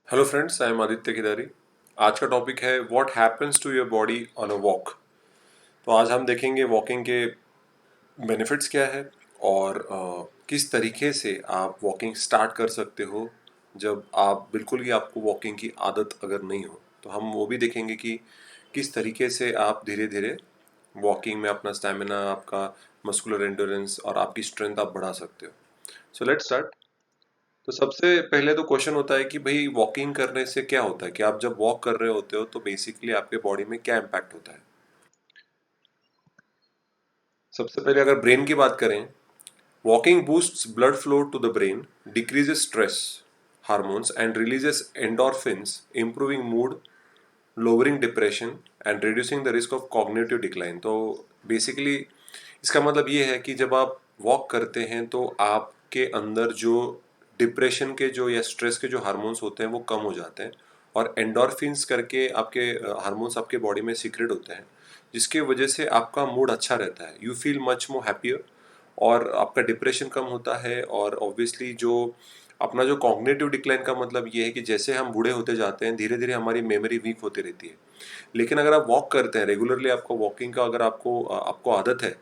Hello friends, I am Aditya Kedari. आज का topic है what happens to your body on a walk. तो आज हम देखेंगे वॉकिंग के बेनिफिट्स क्या है और किस तरीके से आप वॉकिंग स्टार्ट कर सकते हो जब आप बिल्कुल ही आपको वॉकिंग की आदत अगर नहीं हो। तो हम वो भी देखेंगे कि किस तरीके से आप धीरे धीरे वॉकिंग में अपना स्टैमिना, आपका मस्कुलर एंड्योरेंस और आपकी स्ट्रेंथ आप बढ़ा सकते हो। So let's start. तो सबसे पहले तो क्वेश्चन होता है कि भाई वॉकिंग करने से क्या होता है, कि आप जब वॉक कर रहे होते हो तो बेसिकली आपके बॉडी में क्या इम्पैक्ट होता है। सबसे पहले अगर ब्रेन की बात करें, walking boosts blood flow to the brain, decreases stress hormones and releases endorphins, improving mood, lowering depression and reducing the risk of cognitive decline. तो बेसिकली इसका मतलब ये है कि जब आप वॉक करते हैं तो आपके अंदर जो डिप्रेशन के जो या स्ट्रेस के जो हार्मोन्स होते हैं वो कम हो जाते हैं, और एंडोर्फिन्स करके आपके हार्मोन्स आपके बॉडी में सीक्रेट होते हैं, जिसके वजह से आपका मूड अच्छा रहता है। You feel much more happier और आपका डिप्रेशन कम होता है। और ऑब्वियसली जो अपना जो कॉग्निटिव डिक्लाइन का मतलब ये है कि जैसे हम बूढ़े होते जाते हैं धीरे धीरे हमारी मेमोरी वीक होती रहती है। लेकिन अगर आप वॉक करते हैं रेगुलरली, आपको वॉकिंग का अगर आपको आदत है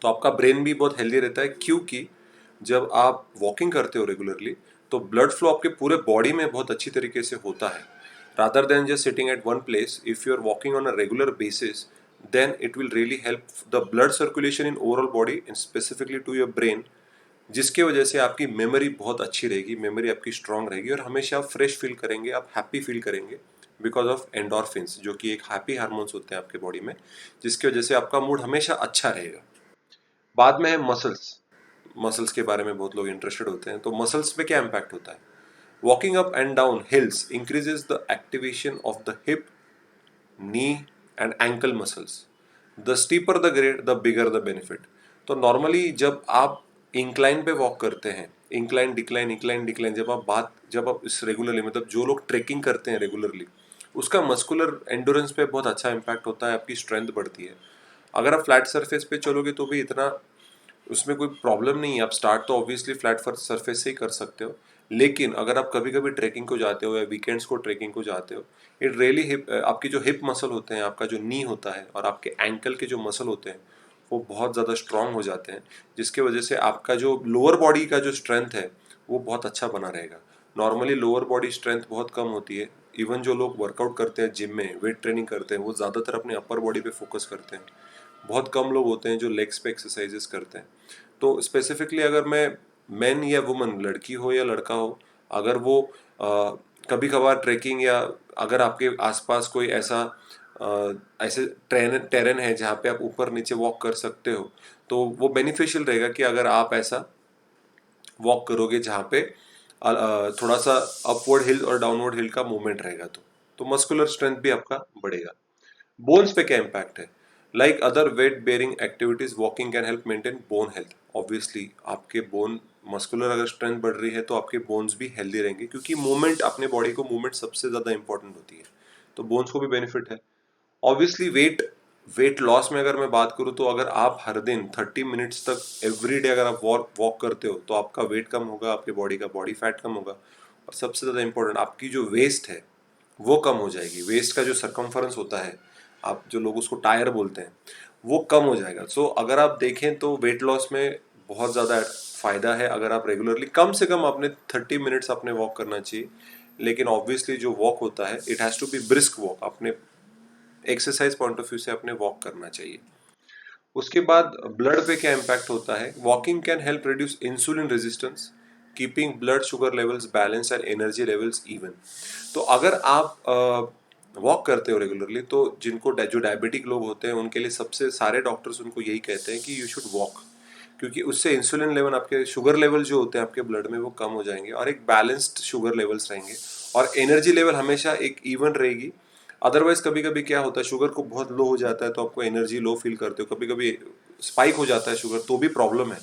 तो आपका ब्रेन भी बहुत हेल्दी रहता है, क्योंकि जब आप वॉकिंग करते हो रेगुलरली तो ब्लड फ्लो आपके पूरे बॉडी में बहुत अच्छी तरीके से होता है। Rather than just sitting at one place, if you are walking on a regular basis, then it will really help the blood circulation in overall body and specifically to your brain, जिसकी वजह से आपकी memory बहुत अच्छी रहेगी, memory आपकी strong रहेगी और हमेशा आप फ्रेश फील करेंगे, आप हैप्पी फील करेंगे बिकॉज ऑफ एंडोर्फिन्स, जो कि एक हैप्पी हार्मोन्स होते हैं आपके बॉडी में, जिसकी वजह से आपका मूड हमेशा अच्छा रहेगा। बाद में है मसल्स। मसल्स के बारे में बहुत लोग इंटरेस्टेड होते हैं, तो मसल्स पे क्या इम्पैक्ट होता है। Walking up and down hills increases the activation of the hip, knee and ankle muscles. The steeper the grade the bigger the benefit. तो नॉर्मली जब आप इंक्लाइन पे वॉक करते हैं, इंक्लाइन डिक्लाइन, जब आप इस रेगुलरली, मतलब जो लोग ट्रेकिंग करते हैं रेगुलरली, उसका मस्कुलर एंडोरेंस पे बहुत अच्छा इम्पैक्ट होता है, आपकी स्ट्रेंथ बढ़ती है। अगर आप फ्लैट सरफेस पे चलोगे तो भी इतना उसमें कोई प्रॉब्लम नहीं है, आप स्टार्ट तो ऑब्वियसली फ्लैट सरफेस से ही कर सकते हो। लेकिन अगर आप कभी कभी ट्रेकिंग को जाते हो या वीकेंड्स को ट्रेकिंग को जाते हो, इट रियली हिप, आपकी जो हिप मसल होते हैं, आपका जो नी होता है और आपके एंकल के जो मसल होते हैं वो बहुत ज़्यादा स्ट्रांग हो जाते हैं, जिसके वजह से आपका जो लोअर बॉडी का जो स्ट्रेंथ है वो बहुत अच्छा बना रहेगा। नॉर्मली लोअर बॉडी स्ट्रेंथ बहुत कम होती है। इवन जो लोग वर्कआउट करते हैं जिम में, वेट ट्रेनिंग करते हैं, वो ज़्यादातर अपने अपर बॉडी पे फोकस करते हैं। बहुत कम लोग होते हैं जो लेग्स पे एक्सरसाइजेस करते हैं। तो स्पेसिफिकली अगर मैं मैन या वुमन, लड़की हो या लड़का हो, अगर वो कभी कभार ट्रैकिंग, या अगर आपके आसपास कोई ऐसे टेरेन है जहाँ पे आप ऊपर नीचे वॉक कर सकते हो, तो वो बेनिफिशियल रहेगा कि अगर आप ऐसा वॉक करोगे जहाँ पे थोड़ा सा अपवर्ड हिल और डाउनवर्ड हिल का मूवमेंट रहेगा, तो मस्कुलर स्ट्रेंथ भी आपका बढ़ेगा। बोन्स पे क्या इम्पैक्ट है। Like other weight bearing activities, walking can help maintain bone health. Obviously आपके बोन, मस्कुलर अगर स्ट्रेंथ बढ़ रही है तो आपके बोन्स भी हेल्दी रहेंगे, क्योंकि मूवमेंट, अपने बॉडी को मूवमेंट सबसे ज़्यादा इंपॉर्टेंट होती है, तो बोन्स को भी बेनिफिट है। ऑब्वियसली वेट लॉस में अगर मैं बात करूँ तो अगर आप हर दिन 30 मिनट्स तक एवरी डे अगर आप वॉक वॉक करते हो तो आपका वेट कम होगा, आपके बॉडी का बॉडी फैट कम होगा, और सबसे ज़्यादा इंपॉर्टेंट आपकी जो वेस्ट है वो कम हो जाएगी। वेस्ट का जो सरकमफरेंस होता है, आप जो लोग उसको टायर बोलते हैं, वो कम हो जाएगा। सो अगर आप देखें तो वेट लॉस में बहुत ज़्यादा फ़ायदा है अगर आप रेगुलरली कम से कम अपने 30 मिनट्स अपने वॉक करना चाहिए। लेकिन ऑब्वियसली जो वॉक होता है it has to be brisk walk, अपने एक्सरसाइज पॉइंट ऑफ व्यू से अपने वॉक करना चाहिए। उसके बाद ब्लड पे क्या इम्पैक्ट होता है। Walking can help reduce insulin resistance, keeping blood sugar levels balance and energy levels even. तो अगर आप वॉक करते हो रेगुलरली, तो जो डायबिटिक लोग होते हैं उनके लिए सबसे सारे डॉक्टर्स उनको यही कहते हैं कि यू शुड वॉक, क्योंकि उससे इंसुलिन लेवल, आपके शुगर लेवल जो होते हैं आपके ब्लड में, वो कम हो जाएंगे और एक बैलेंस्ड शुगर लेवल्स रहेंगे, और एनर्जी लेवल हमेशा एक इवन रहेगी। अदरवाइज कभी कभी क्या होता है, शुगर को बहुत लो हो जाता है तो आपको एनर्जी लो फील करते हो, कभी कभी स्पाइक हो जाता है शुगर तो भी प्रॉब्लम है।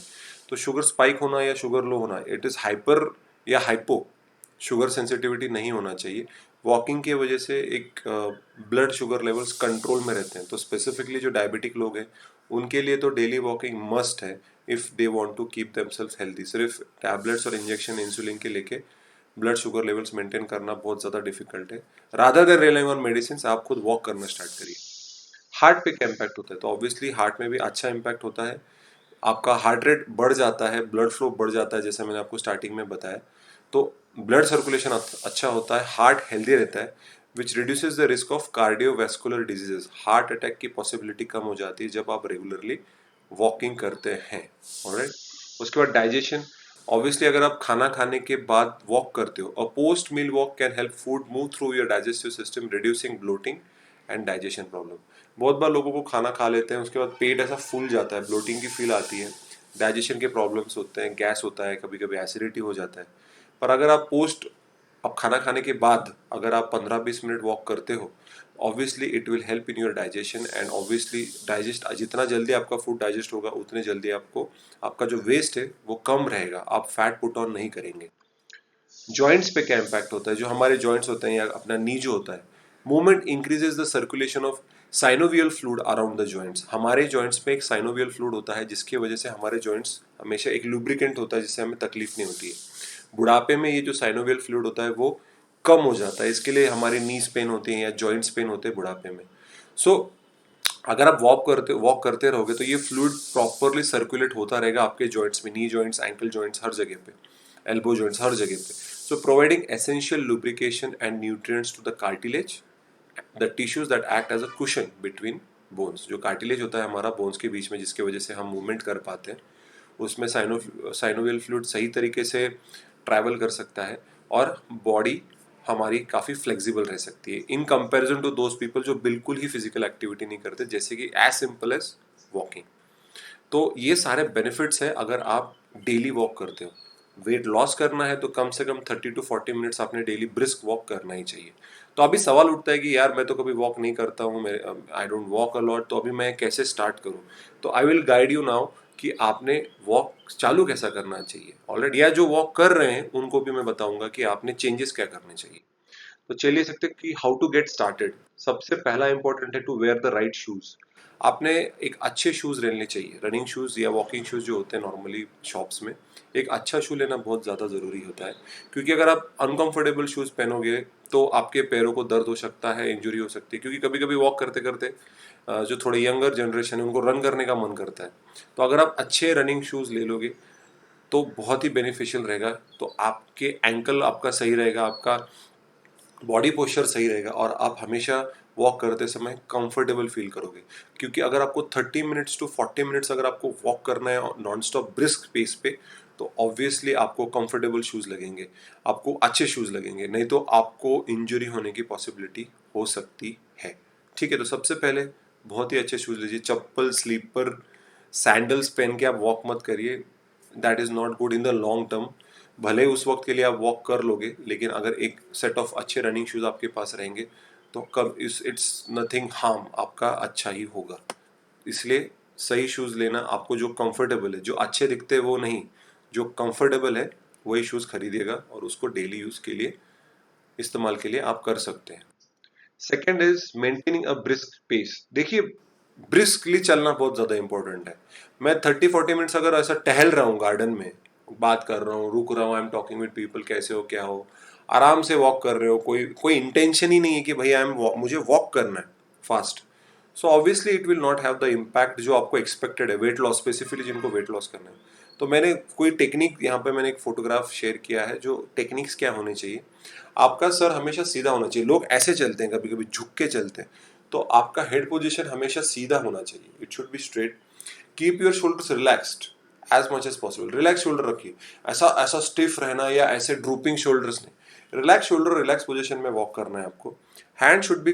तो शुगर स्पाइक होना या शुगर लो होना, इट इज़ हाइपर या हाइपो, शुगर सेंसिटिविटी नहीं होना चाहिए। वॉकिंग की वजह से एक ब्लड शुगर लेवल्स कंट्रोल में रहते हैं। तो स्पेसिफिकली जो डायबिटिक लोग हैं उनके लिए तो डेली वॉकिंग मस्ट है, if they want to keep themself healthy. सिर्फ टैबलेट्स और इंजेक्शन इंसुलिन के लेके ब्लड शुगर लेवल्स मेंटेन करना बहुत ज़्यादा डिफिकल्ट है। Rather then relying on medicine आप खुद वॉक करना स्टार्ट करिए। हार्ट पे क्या इम्पैक्ट होता है, तो ऑब्वियसली हार्ट में भी अच्छा इम्पैक्ट होता है। आपका हार्ट रेट बढ़ जाता है, ब्लड फ्लो बढ़ जाता है, जैसे मैंने आपको स्टार्टिंग में बताया। तो ब्लड सर्कुलेशन अच्छा होता है, हार्ट हेल्दी रहता है, which reduces the risk of cardiovascular diseases. Heart attack की पॉसिबिलिटी कम हो जाती है जब आप रेगुलरली वॉकिंग करते हैं। ऑलराइट, उसके बाद डाइजेशन। ऑब्वियसली अगर आप खाना खाने के बाद वॉक करते हो, a post meal walk can help food move through your digestive system, reducing bloating and digestion problem. बहुत बार लोगों को खाना खा लेते हैं, उसके बाद पेट ऐसा फूल जाता है, ब्लोटिंग की फील आती है, डाइजेशन के प्रॉब्लम्स होते हैं, गैस होता है, कभी कभी एसिडिटी हो जाता है। पर अगर आप खाना खाने के बाद अगर आप 15-20 मिनट वॉक करते हो, obviously it will help in your digestion, and obviously digest जितना जल्दी आपका फूड डाइजेस्ट होगा उतने जल्दी आपको आपका जो वेस्ट है वो कम रहेगा, आप फैट पुट ऑन नहीं करेंगे। जॉइंट्स पे क्या इम्पैक्ट होता है, जो हमारे जॉइंट्स होते हैं या अपना नी जो होता है, movement increases the circulation of synovial fluid around the joints. हमारे जॉइंट्स में एक साइनोवियल फ्लूइड होता है जिसकी वजह से हमारे जॉइंट्स हमेशा एक लुब्रिकेंट होता है, जिससे हमें तकलीफ नहीं होती है। बुढ़ापे में ये जो साइनोवियल फ्लूइड होता है वो कम हो जाता है, इसके लिए हमारे नीज पेन होते हैं या जॉइंट्स पेन होते हैं बुढ़ापे में। सो अगर आप वॉक करते रहोगे तो ये फ्लूइड प्रॉपरली सर्कुलेट होता रहेगा आपके जॉइंट्स में, नी जॉइंट्स, एंकल जॉइंट्स, हर जगह पे, एल्बो जॉइंट्स, हर जगह पे। So providing essential lubrication and nutrients to the cartilage, the tissues that act as a cushion between bones. जो कार्टिलेज होता है हमारा बोन्स के बीच में, जिसकी वजह से हम मूवमेंट कर पाते हैं, उसमें साइनोवियल फ्लूइड सही तरीके से ट्रैवल कर सकता है और बॉडी हमारी काफ़ी फ्लेक्सिबल रह सकती है in comparison to those people जो बिल्कुल ही फिजिकल एक्टिविटी नहीं करते, जैसे कि एज सिंपल एज वॉकिंग। तो ये सारे बेनिफिट्स है अगर आप डेली वॉक करते हो। वेट लॉस करना है तो कम से कम 30 to 40 मिनट्स आपने डेली ब्रिस्क वॉक करना ही चाहिए। तो अभी सवाल उठता है कि यार मैं तो कभी वॉक नहीं करता हूँ, मेरे I don't walk a lot, तो अभी मैं कैसे स्टार्ट करूँ। तो I will guide you now कि आपने वॉक चालू कैसा करना चाहिए। ऑलरेडी या जो वॉक कर रहे हैं उनको भी मैं बताऊंगा कि आपने चेंजेस क्या करने चाहिए। तो चलिए सकते कि हाउ टू गेट स्टार्टेड। सबसे पहला इंपॉर्टेंट है to wear the right shoes. आपने एक अच्छे शूज लेने चाहिए, रनिंग शूज या वॉकिंग शूज जो होते हैं नॉर्मली शॉप्स में, एक अच्छा शू लेना बहुत ज़्यादा ज़रूरी होता है। क्योंकि अगर आप अनकंफर्टेबल शूज पहनोगे तो आपके पैरों को दर्द हो सकता है, इंजरी हो सकती है, क्योंकि कभी कभी वॉक करते करते जो थोड़े यंगर जनरेशन है उनको रन करने का मन करता है। तो अगर आप अच्छे रनिंग शूज ले लोगे तो बहुत ही बेनिफिशियल रहेगा। तो आपके एंकल आपका सही रहेगा, आपका बॉडी पोस्चर सही रहेगा और आप हमेशा वॉक करते समय कंफर्टेबल फील करोगे। क्योंकि अगर आपको 30 to 40 मिनट्स अगर आपको वॉक करना है नॉन स्टॉप ब्रिस्क पेस पे, तो ऑब्वियसली आपको कंफर्टेबल शूज़ लगेंगे, आपको अच्छे शूज़ लगेंगे, नहीं तो आपको इंजरी होने की पॉसिबिलिटी हो सकती है। ठीक है, तो सबसे पहले बहुत ही अच्छे शूज़ लीजिए, चप्पल, स्लीपर, सैंडल्स पहन के आप वॉक मत करिए, that is not good in the long term. भले उस वक्त के लिए आप वॉक कर लोगे, लेकिन अगर एक सेट ऑफ अच्छे रनिंग शूज़ आपके पास रहेंगे तो कब इट्स नथिंग हार्म, आपका अच्छा ही होगा। इसलिए सही शूज़ लेना, आपको जो कंफर्टेबल है, जो अच्छे दिखते हैं वो नहीं, जो कंफर्टेबल है वही शूज़ खरीदिएगा और उसको डेली यूज़ के लिए, इस्तेमाल के लिए आप कर सकते हैं। Second is maintaining a brisk pace. देखिए, ब्रिस्कली चलना बहुत ज़्यादा इंपॉर्टेंट है। मैं 30-40 मिनट्स अगर ऐसा टहल रहा हूँ गार्डन में, बात कर रहा हूँ, रुक रहा हूँ, I am talking with people, कैसे हो, क्या हो, आराम से वॉक कर रहे हो, कोई कोई इंटेंशन ही नहीं है कि भाई मुझे वॉक करना है fast, so obviously it will not have the impact जो आपको एक्सपेक्टेड है, वेट लॉस, स्पेसिफिकली जिनको वेट लॉस करना है। तो मैंने कोई टेक्निक यहाँ पे मैंने एक फोटोग्राफ शेयर किया है, जो टेक्निक्स क्या होने चाहिए। आपका सर हमेशा सीधा होना चाहिए, लोग ऐसे चलते हैं, कभी कभी झुक के चलते हैं, तो आपका हेड पोजीशन हमेशा सीधा होना चाहिए, it should be straight. Keep your shoulders relaxed as much as possible, relax shoulder रखिए, ऐसा ऐसा स्टिफ रहना या ऐसे ड्रूपिंग शोल्डर्स नहीं, रिलैक्स शोल्डर, रिलैक्स पोजीशन में वॉक करना है आपको। Hand should be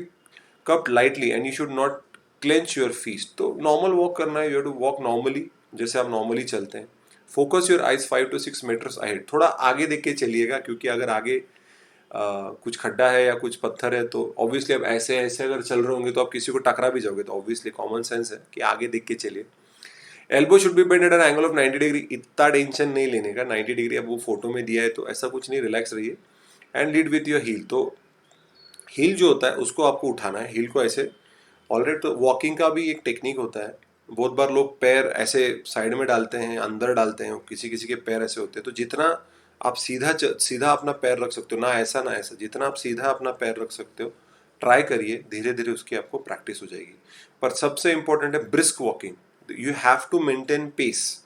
cupped lightly and you should not clench your fists। तो नॉर्मल वॉक करना है, you have to walk normally, जैसे आप नॉर्मली चलते हैं। Focus your eyes 5 to 6 metres ahead, थोड़ा आगे देख के चलिएगा, क्योंकि अगर आगे कुछ खड्डा है या कुछ पत्थर है तो ऑब्वियसली अब ऐसे ऐसे अगर चल रहे होंगे तो आप किसी को टकरा भी जाओगे, तो ऑब्वियसली कॉमन सेंस है कि आगे देख के चलिए। Elbow should be bend at an angle of 90 degree, इतना टेंशन नहीं लेने का, 90 डिग्री अब वो फोटो में दिया है तो ऐसा कुछ नहीं, रिलैक्स रहिए। And lead with your heel, तो हील जो होता है उसको आपको उठाना है, हील को ऐसे। ऑलरेडी तो वॉकिंग का भी एक टेक्निक होता है, बहुत बार लोग पैर ऐसे साइड में डालते हैं, अंदर डालते हैं, किसी किसी के पैर ऐसे होते हैं, तो जितना आप सीधा अपना पैर रख सकते हो, ना ऐसा ना ऐसा, जितना आप सीधा अपना पैर रख सकते हो ट्राई करिए, धीरे धीरे उसकी आपको प्रैक्टिस हो जाएगी। पर सबसे इंपॉर्टेंट है brisk walking. You have to maintain pace.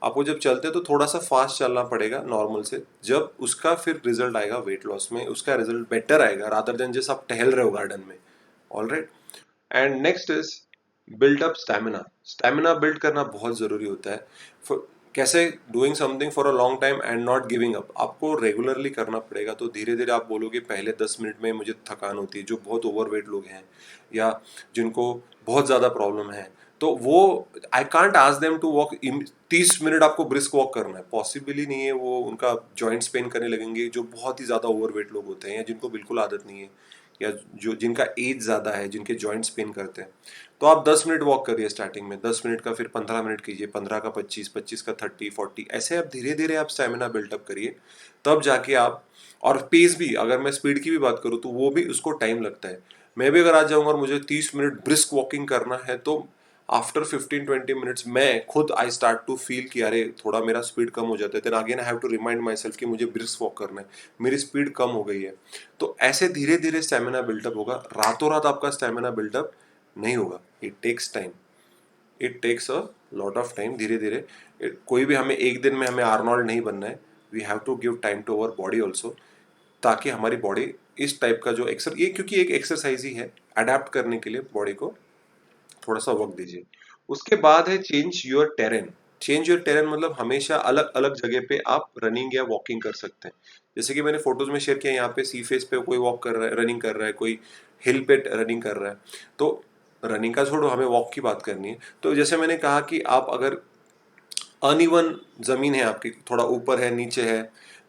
आपको जब चलते हो तो थोड़ा सा फास्ट चलना पड़ेगा नॉर्मल से, जब उसका फिर रिजल्ट आएगा वेट लॉस में, उसका रिजल्ट बेटर आएगा रादर देन जैसे आप टहल रहे हो गार्डन में। All right. And next is build up stamina. Stamina build करना बहुत ज़रूरी होता है। कैसे? Doing something for a long time and not giving up. आपको रेगुलरली करना पड़ेगा, तो धीरे धीरे आप बोलोगे पहले 10 मिनट में मुझे थकान होती है, जो बहुत ओवरवेट लोग हैं या जिनको बहुत ज़्यादा प्रॉब्लम है, तो वो I can't ask them to walk 30 minute आपको ब्रिस्क वॉक करना है, पॉसिबल ही नहीं है। वो उनका जॉइंट्स पेन करने लगेंगे, जो बहुत ही ज़्यादा ओवरवेट लोग होते हैं या जिनको बिल्कुल आदत नहीं है या जो जिनका एज ज़्यादा है, जिनके जॉइंट्स पेन करते हैं। तो आप 10 मिनट वॉक करिए स्टार्टिंग में, 10 मिनट का फिर 15 मिनट कीजिए, 15 का 25, 25 का 30, 40, ऐसे आप धीरे धीरे आप स्टेमिना बिल्टअप करिए। तब जाके आप, और पेस भी, अगर मैं स्पीड की भी बात करूँ तो वो भी उसको टाइम लगता है। मैं भी अगर आज जाऊँगा और मुझे 30 मिनट ब्रिस्क वॉकिंग करना है तो आफ्टर 15-20 मिनट्स मैं खुद आई स्टार्ट टू फील कि अरे थोड़ा मेरा स्पीड कम हो जाता है। Then again I have to remind myself कि मुझे ब्रिस्क वॉक करना है, मेरी स्पीड कम हो गई है। तो ऐसे धीरे धीरे स्टेमिना बिल्टअप होगा। रातों रात आपका स्टेमिना बिल्टअप नहीं होगा, it takes time, it takes a lot of time. धीरे धीरे कोई भी, हमें एक दिन में हमें आर्नोल्ड नहीं बनना है। We have to give time to our body also, ताकि हमारी बॉडी इस टाइप का जो ये क्योंकि एक एक्सरसाइज ही है, अडेप्ट करने के लिए बॉडी को थोड़ा सा वक्त दीजिए। उसके बाद है change your terrain. Change your terrain मतलब हमेशा अलग अलग जगह पे आप रनिंग या वॉकिंग कर सकते हैं। जैसे कि मैंने फोटोज में शेयर किया, यहाँ पे सी फेस पे कोई वॉक कर रहा है, रनिंग कर रहा है, कोई हिल पे रनिंग कर रहा है। तो रनिंग का छोड़ो, हमें वॉक की बात करनी है। तो जैसे मैंने कहा कि आप अगर अनइवन जमीन है आपकी, थोड़ा ऊपर है नीचे है,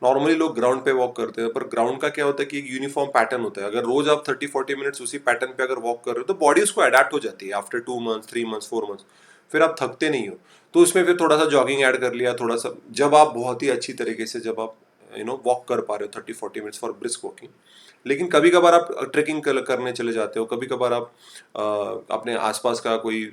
नॉर्मली लोग ग्राउंड पे वॉक करते हैं, पर ग्राउंड का क्या होता है कि एक यूनिफॉर्म पैटर्न होता है। अगर रोज आप 30-40 मिनट्स उसी पैटर्न पे अगर वॉक कर रहे हो तो बॉडी उसको अडेप्ट हो जाती है आफ्टर 2 मंथ्स, 3 मंथ्स, 4 मंथ्स, फिर आप थकते नहीं हो। तो उसमें फिर थोड़ा सा जॉगिंग ऐड कर लिया, थोड़ा सा, जब आप बहुत ही अच्छी तरीके से जब आप वॉक कर पा रहे हो 30-40 मिनट्स फॉर ब्रिस्क वॉकिंग। लेकिन कभी कभार आप ट्रेकिंग करने चले जाते हो, कभी कभार आप अपने आसपास का कोई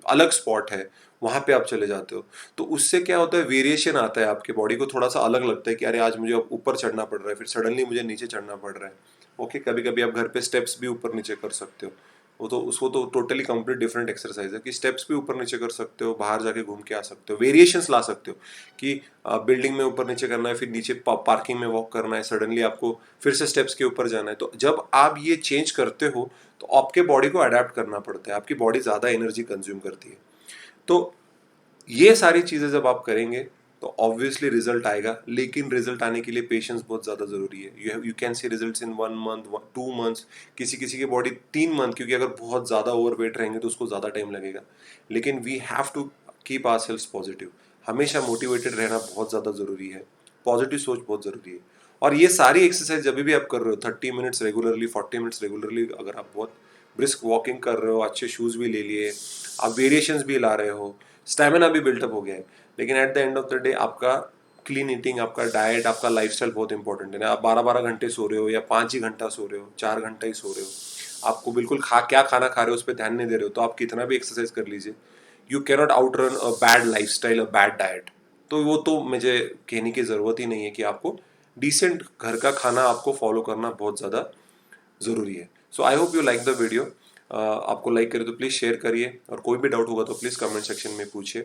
अलग स्पॉट है वहाँ पे आप चले जाते हो, तो उससे क्या होता है, वेरिएशन आता है, आपके बॉडी को थोड़ा सा अलग लगता है कि अरे आज मुझे अब ऊपर चढ़ना पड़ रहा है, फिर सडनली मुझे नीचे चढ़ना पड़ रहा है। ओके, कभी कभी आप घर पे स्टेप्स भी ऊपर नीचे कर सकते हो। वो तो उसको तो टोटली कंप्लीट डिफरेंट एक्सरसाइज है कि स्टेप्स भी ऊपर नीचे कर सकते हो, बाहर जाके घूम के आ सकते हो, वेरिएशंस ला सकते हो कि बिल्डिंग में ऊपर नीचे करना है, फिर नीचे पार्किंग में वॉक करना है, सडनली आपको फिर से स्टेप्स के ऊपर जाना है। तो जब आप ये चेंज करते हो तो आपके बॉडी को अडेप्ट करना पड़ता है, आपकी बॉडी ज़्यादा एनर्जी कंज्यूम करती है। तो ये सारी चीज़ें जब आप करेंगे तो ऑब्वियसली रिजल्ट आएगा, लेकिन रिजल्ट आने के लिए पेशेंस बहुत ज़्यादा ज़रूरी है। You can see results in 1 month, 2 months, किसी किसी की बॉडी 3 मंथ, क्योंकि अगर बहुत ज़्यादा ओवरवेट रहेंगे तो उसको ज़्यादा टाइम लगेगा। लेकिन we have to keep our selves positive. हमेशा मोटिवेटेड रहना बहुत ज़्यादा ज़रूरी है, पॉजिटिव सोच बहुत ज़रूरी है। और ये सारी एक्सरसाइज जब भी आप कर रहे हो, 30 मिनट्स रेगुलरली, 40 मिनट्स रेगुलरली, अगर आप बहुत ब्रिस्क वॉकिंग कर रहे हो, अच्छे शूज़ भी ले लिए, आप वेरिएशंस भी ला रहे हो, स्टेमिना भी बिल्टअप हो गया है, लेकिन at the end of the day आपका क्लीन ईटिंग, आपका डाइट, आपका लाइफस्टाइल बहुत इंपॉर्टेंट है ना। आप 12-12 घंटे सो रहे हो या 5 ही घंटा सो रहे हो, 4 घंटा ही सो रहे हो, आपको बिल्कुल क्या खाना खा रहे हो उस पर ध्यान नहीं दे रहे हो, तो आप कितना भी एक्सरसाइज कर लीजिए, you cannot out run a bad life style, a bad diet. तो वो तो मुझे कहने की ज़रूरत ही नहीं है कि आपको डिसेंट घर का खाना आपको फॉलो करना बहुत ज़्यादा ज़रूरी है। So I hope you like the video. आपको लाइक करे तो प्लीज़ शेयर करिए, और कोई भी डाउट होगा तो प्लीज़ कमेंट सेक्शन में पूछिए,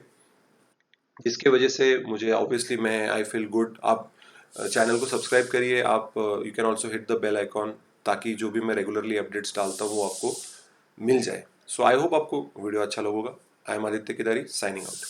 जिसके वजह से मुझे ऑब्वियसली मैं आई फील गुड। आप चैनल को सब्सक्राइब करिए, आप you can also hit the bell icon, ताकि जो भी मैं रेगुलरली अपडेट्स डालता हूँ वो आपको मिल जाए। सो आई होप आपको वीडियो अच्छा लगेगा। आई am Aditya Kedari, signing out.